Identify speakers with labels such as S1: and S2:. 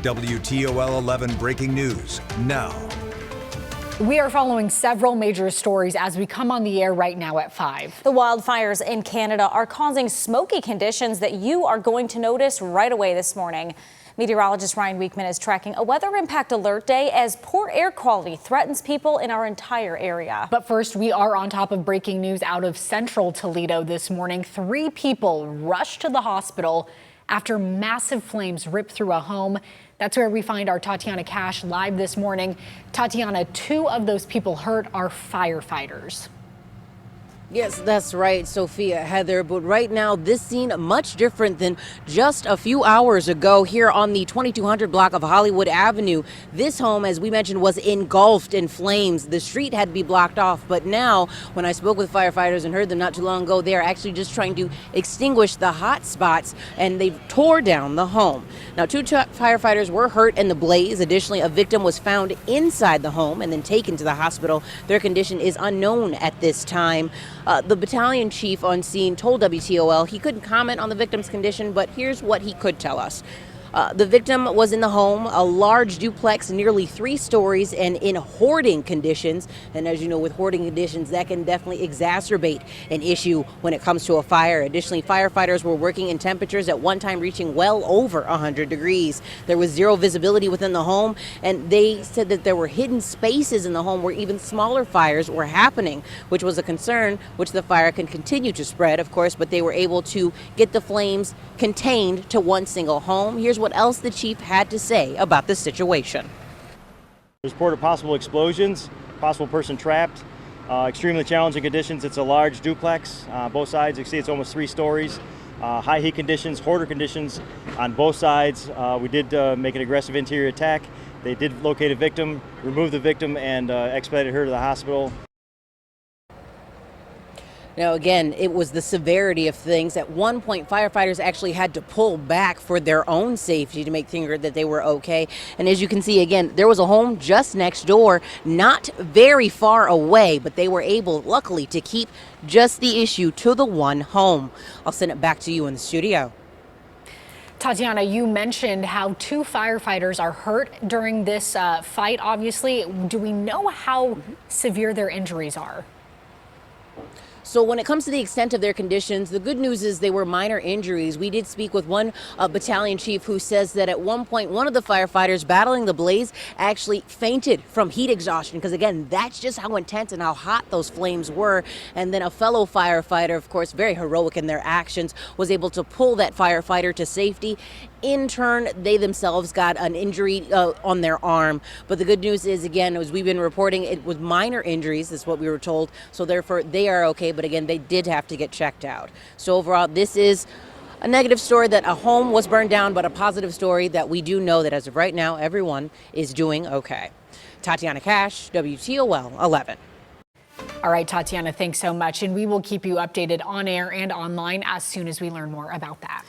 S1: WTOL 11 breaking news now.
S2: We are following several major stories as we come on the air right now at 5.
S3: The wildfires in Canada are causing smoky conditions that you are going to notice right away this morning. Meteorologist Ryan Weekman is tracking a weather impact alert day as poor air quality threatens people in our entire area.
S2: But first, we are on top of breaking news out of central Toledo this morning. 3 people rushed to the hospital after massive flames ripped through a home. That's where we find our Tatiana Cash live this morning. Tatiana, 2 of those people hurt are firefighters.
S4: Yes, that's right, Sophia, Heather. But right now, this scene much different than just a few hours ago here on the 2200 block of Hollywood Avenue. This home, as we mentioned, was engulfed in flames. The street had to be blocked off. But now, when I spoke with firefighters and heard them not too long ago, they're actually just trying to extinguish the hot spots, and they tore down the home. Now, 2 firefighters were hurt in the blaze. Additionally, a victim was found inside the home and then taken to the hospital. Their condition is unknown at this time. The battalion chief on scene told WTOL he couldn't comment on the victim's condition, but here's what he could tell us. The victim was in the home, a large duplex, nearly 3 stories, and in hoarding conditions. And as you know, with hoarding conditions, that can definitely exacerbate an issue when it comes to a fire. Additionally, firefighters were working in temperatures at one time reaching well over 100 degrees. There was 0 visibility within the home, and they said that there were hidden spaces in the home where even smaller fires were happening, which was a concern, which the fire can continue to spread, of course, but they were able to get the flames contained to one single home. Here's what else the chief had to say about the situation.
S5: There's reported possible explosions, possible person trapped, extremely challenging conditions. It's a large duplex, both sides. You can see it's almost 3 stories. High heat conditions, hoarder conditions on both sides. We did make an aggressive interior attack. They did locate a victim, remove the victim, and expedited her to the hospital.
S4: Now, again, it was the severity of things. At one point, firefighters actually had to pull back for their own safety to make sure that they were okay. And as you can see, again, there was a home just next door, not very far away, but they were able, luckily, to keep just the issue to the one home. I'll send it back to you in the studio.
S2: Tatiana, you mentioned how 2 firefighters are hurt during this fight, obviously. Do we know how severe their injuries are?
S4: So when it comes to the extent of their conditions, the good news is they were minor injuries. We did speak with one battalion chief who says that at one point, one of the firefighters battling the blaze actually fainted from heat exhaustion, because again, that's just how intense and how hot those flames were. And then a fellow firefighter, of course, very heroic in their actions, was able to pull that firefighter to safety. In turn, they themselves got an injury on their arm. But the good news is, again, as we've been reporting, it was minor injuries, is what we were told. So therefore, they are okay. But again, they did have to get checked out. So overall, this is a negative story that a home was burned down, but a positive story that we do know that as of right now, everyone is doing okay. Tatiana Cash, WTOL 11.
S2: All right, Tatiana, thanks so much. And we will keep you updated on air and online as soon as we learn more about that.